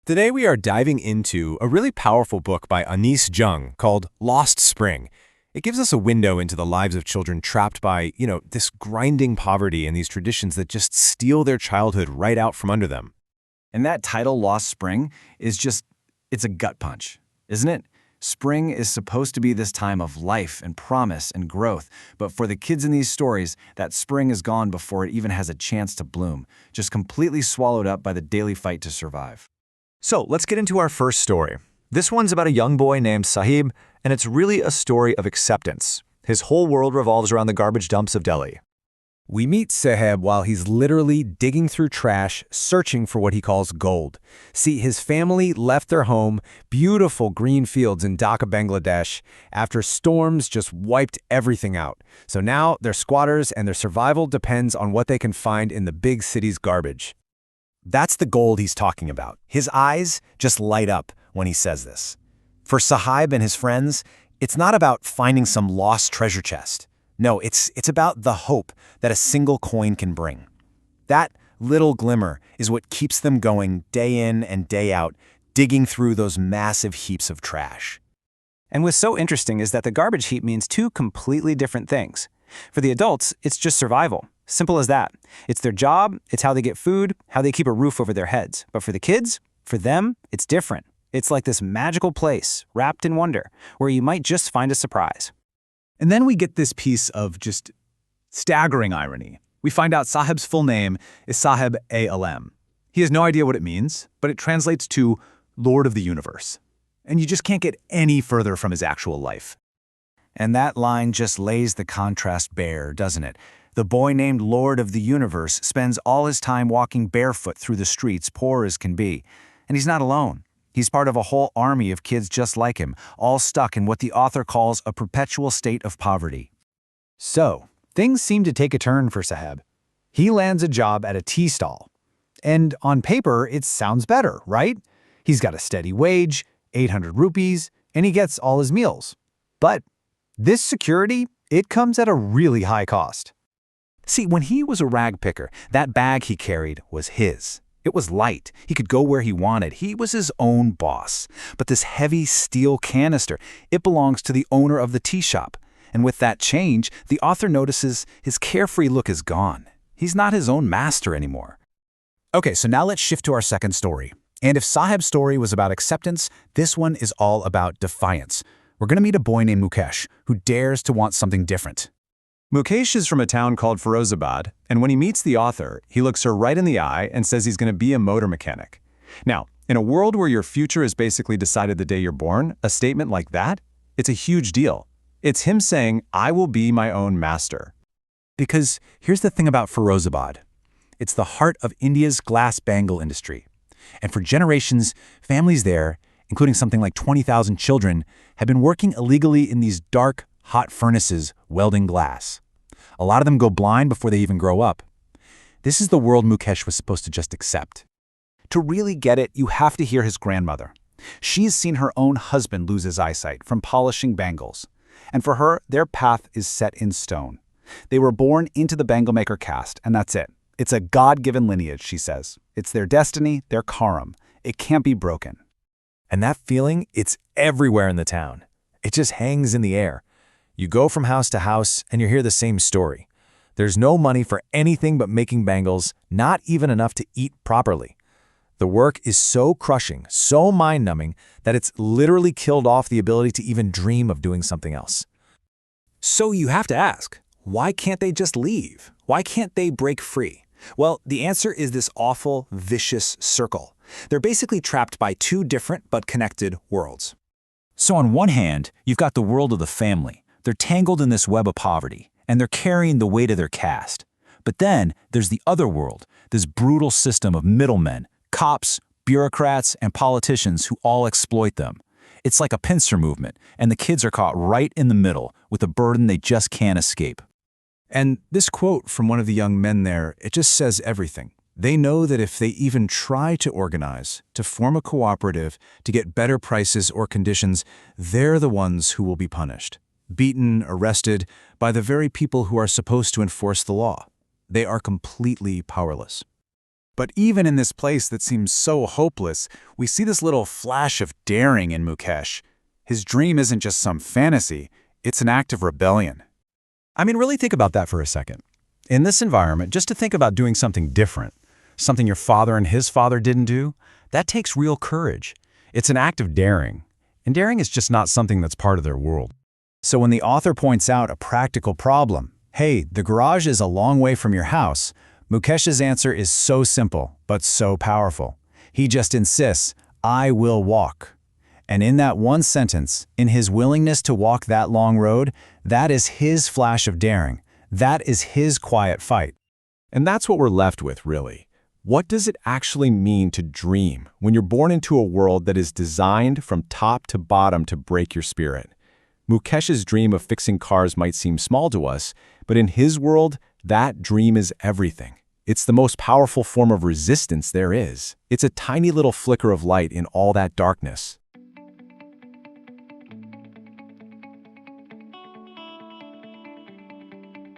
Today we are diving into a really powerful book by Anees Jung called Lost Spring. It gives us a window into the lives of children trapped by, this grinding poverty and these traditions that just steal their childhood right out from under them. And that title, Lost Spring, it's a gut punch, isn't it? Spring is supposed to be this time of life and promise and growth, but for the kids in these stories, that spring is gone before it even has a chance to bloom, just completely swallowed up by the daily fight to survive. So let's get into our first story. This one's about a young boy named Saheb, and it's really a story of acceptance. His whole world revolves around the garbage dumps of Delhi. We meet Saheb while he's literally digging through trash, searching for what he calls gold. See, his family left their home, beautiful green fields in Dhaka, Bangladesh, after storms just wiped everything out. So now they're squatters and their survival depends on what they can find in the big city's garbage. That's the gold he's talking about. His eyes just light up when he says this. For Saheb and his friends, it's not about finding some lost treasure chest. No, it's about the hope that a single coin can bring. That little glimmer is what keeps them going day in and day out, digging through those massive heaps of trash. And what's so interesting is that the garbage heap means two completely different things. For the adults, it's just survival. Simple as that. It's their job, it's how they get food, how they keep a roof over their heads. But for the kids, for them, it's different. It's like this magical place, wrapped in wonder, where you might just find a surprise. And then we get this piece of just staggering irony. We find out Saheb's full name is Saheb A.L.M. He has no idea what it means, but it translates to Lord of the Universe. And you just can't get any further from his actual life. And that line just lays the contrast bare, doesn't it? The boy named Lord of the Universe spends all his time walking barefoot through the streets, poor as can be. And he's not alone. He's part of a whole army of kids just like him, all stuck in what the author calls a perpetual state of poverty. So, things seem to take a turn for Saheb. He lands a job at a tea stall. And on paper, it sounds better, right? He's got a steady wage, 800 rupees, and he gets all his meals. But this security, it comes at a really high cost. See, when he was a rag picker, that bag he carried was his. It was light. He could go where he wanted. He was his own boss. But this heavy steel canister, it belongs to the owner of the tea shop. And with that change, the author notices his carefree look is gone. He's not his own master anymore. Okay, so now let's shift to our second story. And if Saheb's story was about acceptance, this one is all about defiance. We're going to meet a boy named Mukesh who dares to want something different. Mukesh is from a town called Firozabad, and when he meets the author, he looks her right in the eye and says he's going to be a motor mechanic. Now, in a world where your future is basically decided the day you're born, a statement like that, it's a huge deal. It's him saying, I will be my own master. Because here's the thing about Firozabad. It's the heart of India's glass bangle industry. And for generations, families there, including something like 20,000 children, have been working illegally in these dark, hot furnaces welding glass. A lot of them go blind before they even grow up. This is the world Mukesh was supposed to just accept. To really get it, you have to hear his grandmother. She's seen her own husband lose his eyesight from polishing bangles. And for her, their path is set in stone. They were born into the bangle maker caste, and that's it. It's a God-given lineage, she says. It's their destiny, their karam. It can't be broken. And that feeling, it's everywhere in the town. It just hangs in the air. You go from house to house and you hear the same story. There's no money for anything but making bangles, not even enough to eat properly. The work is so crushing, so mind-numbing, that it's literally killed off the ability to even dream of doing something else. So you have to ask, why can't they just leave? Why can't they break free? Well, the answer is this awful, vicious circle. They're basically trapped by two different but connected worlds. So on one hand, you've got the world of the family. They're tangled in this web of poverty, and they're carrying the weight of their caste. But then there's the other world, this brutal system of middlemen, cops, bureaucrats, and politicians who all exploit them. It's like a pincer movement, and the kids are caught right in the middle with a burden they just can't escape. And this quote from one of the young men there, it just says everything. They know that if they even try to organize, to form a cooperative, to get better prices or conditions, they're the ones who will be punished, beaten, arrested by the very people who are supposed to enforce the law. They are completely powerless. But even in this place that seems so hopeless, we see this little flash of daring in Mukesh. His dream isn't just some fantasy, it's an act of rebellion. I mean, really think about that for a second. In this environment, just to think about doing something different, something your father and his father didn't do, that takes real courage. It's an act of daring. And daring is just not something that's part of their world. So when the author points out a practical problem, hey, the garage is a long way from your house, Mukesh's answer is so simple, but so powerful. He just insists, I will walk. And in that one sentence, in his willingness to walk that long road, that is his flash of daring. That is his quiet fight. And that's what we're left with, really. What does it actually mean to dream when you're born into a world that is designed from top to bottom to break your spirit? Mukesh's dream of fixing cars might seem small to us, but in his world, that dream is everything. It's the most powerful form of resistance there is. It's a tiny little flicker of light in all that darkness.